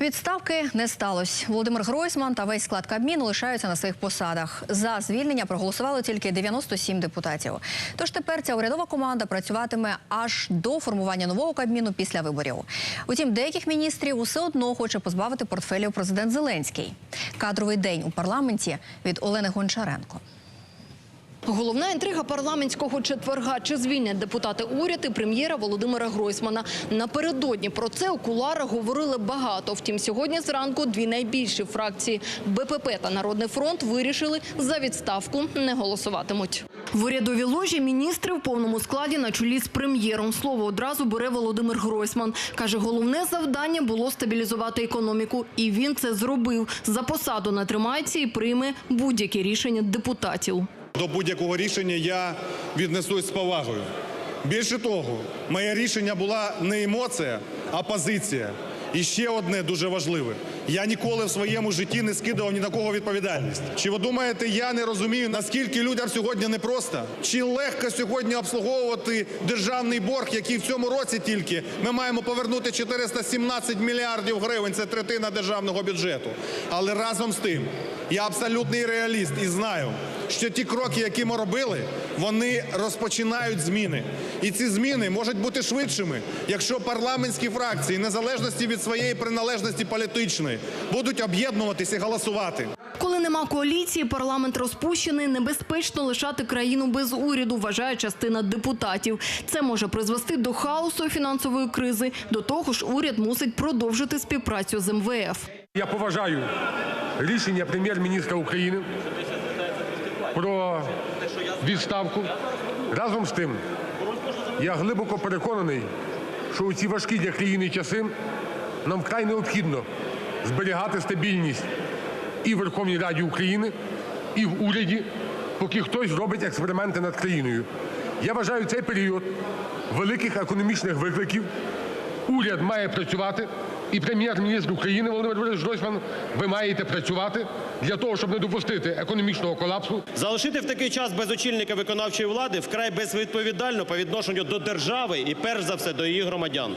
Відставки не сталося. Володимир Гройсман та весь склад Кабміну лишаються на своїх посадах. За звільнення проголосували тільки 97 депутатів. Тож тепер ця урядова команда працюватиме аж до формування нового Кабміну після виборів. Утім, деяких міністрів усе одно хоче позбавити портфелів президент Зеленський. Кадровий день у парламенті від Олени Гончаренко. Головна інтрига парламентського четверга – чи звільнять депутати уряд і прем'єра Володимира Гройсмана. Напередодні про це у кулуарах говорили багато. Втім, сьогодні зранку дві найбільші фракції – БПП та Народний фронт – вирішили за відставку не голосуватимуть. В урядовій ложі міністри в повному складі на чолі з прем'єром. Слово одразу бере Володимир Гройсман. Каже, головне завдання було стабілізувати економіку. І він це зробив. За посаду не тримається і прийме будь-які рішення депутатів. До будь-якого рішення я віднесусь з повагою. Більше того, моє рішення була не емоція, а позиція. І ще одне дуже важливе. Я ніколи в своєму житті не скидував ні на кого відповідальність. Чи ви думаєте, я не розумію, наскільки людям сьогодні непросто? Чи легко сьогодні обслуговувати державний борг, який в цьому році тільки ми маємо повернути 417 мільярдів гривень, це третина державного бюджету. Але разом з тим, я абсолютний реаліст і знаю, що ті кроки, які ми робили, вони розпочинають зміни. І ці зміни можуть бути швидшими, якщо парламентські фракції, незалежності від своєї приналежності політичної, будуть об'єднуватися і голосувати. Коли нема коаліції, парламент розпущений, небезпечно лишати країну без уряду, вважає частина депутатів. Це може призвести до хаосу і фінансової кризи. До того ж, уряд мусить продовжити співпрацю з МВФ. Я поважаю рішення прем'єр-міністра України про відставку. Разом з тим, я глибоко переконаний, що у ці важкі для країни часи нам вкрай необхідно зберігати стабільність і в Верховній Раді України, і в уряді, поки хтось робить експерименти над країною. Я вважаю, цей період великих економічних викликів уряд має працювати, і прем'єр-міністр України Володимир Борисович Гройсман, ви маєте працювати для того, щоб не допустити економічного колапсу. Залишити в такий час без очільника виконавчої влади вкрай безвідповідально по відношенню до держави і, перш за все, до її громадян.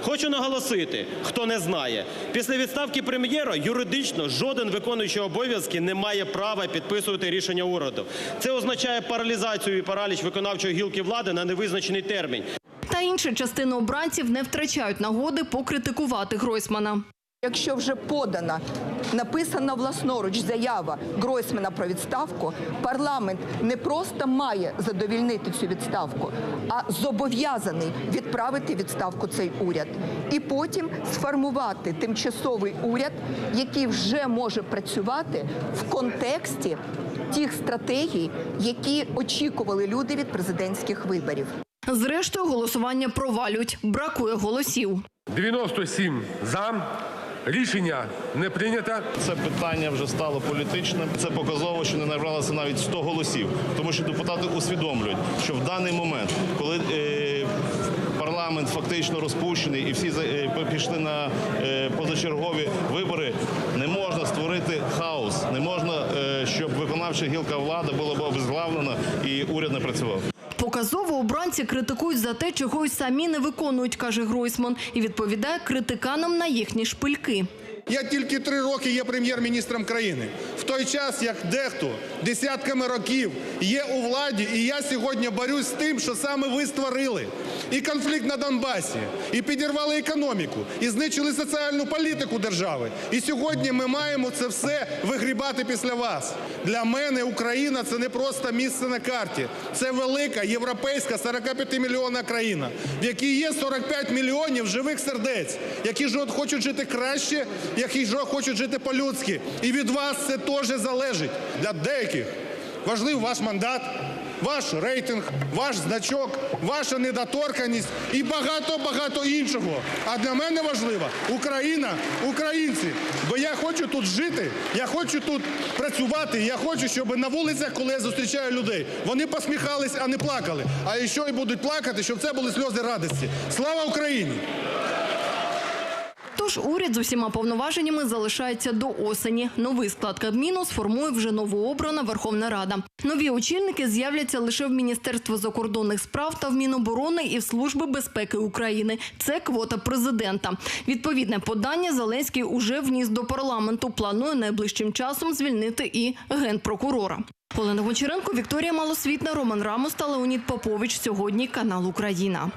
Хочу наголосити, хто не знає, після відставки прем'єра юридично жоден виконуючий обов'язки не має права підписувати рішення уряду. Це означає паралізацію і параліч виконавчої гілки влади на невизначений термін. Та інша частина обранців не втрачають нагоди покритикувати Гройсмана. Якщо вже подана, написана власноруч заява Гройсмана про відставку, парламент не просто має задовільнити цю відставку, а зобов'язаний відправити відставку цей уряд. І потім сформувати тимчасовий уряд, який вже може працювати в контексті тих стратегій, які очікували люди від президентських виборів. Зрештою, голосування провалюють. Бракує голосів. 97 «за». Рішення не прийнято. Це питання вже стало політичним. Це показово, що не набралося навіть 100 голосів. Тому що депутати усвідомлюють, що в даний момент, коли парламент фактично розпущений і всі пішли на позачергові вибори, не можна створити хаос. Не можна, щоб виконавча гілка влади була б обезглавлена і уряд не працював. Показово обранці критикують за те, чого й самі не виконують, каже Гройсман, і відповідає критиканам на їхні шпильки. Я тільки 3 роки є прем'єр-міністром країни. В той час, як дехто десятками років є у владі, і я сьогодні борюсь з тим, що саме ви створили. І конфлікт на Донбасі, і підірвали економіку, і знищили соціальну політику держави. І сьогодні ми маємо це все вигрібати після вас. Для мене Україна – це не просто місце на карті. Це велика європейська 45-мільйонна країна, в якій є 45 мільйонів живих сердець, які хочуть жити краще, які хочуть жити по-людськи. І від вас це теж залежить. Для деяких важливий ваш мандат, ваш рейтинг, ваш значок, ваша недоторканність і багато-багато іншого. А для мене важлива Україна, українці. Бо я хочу тут жити, я хочу тут працювати, я хочу, щоб на вулицях, коли я зустрічаю людей, вони посміхались, а не плакали. А якщо і будуть плакати, щоб це були сльози радості. Слава Україні! Тож уряд з усіма повноваженнями залишається до осені. Новий склад Кабміну сформує вже новообрана Верховна Рада. Нові очільники з'являться лише в Міністерстві закордонних справ та в Міноборони і в Служби безпеки України. Це квота президента. Відповідне подання Зеленський уже вніс до парламенту. Планує найближчим часом звільнити і генпрокурора. Олена Гончаренко, Вікторія Малосвітна, Роман Рамос та Леонід Попович. Сьогодні канал Україна.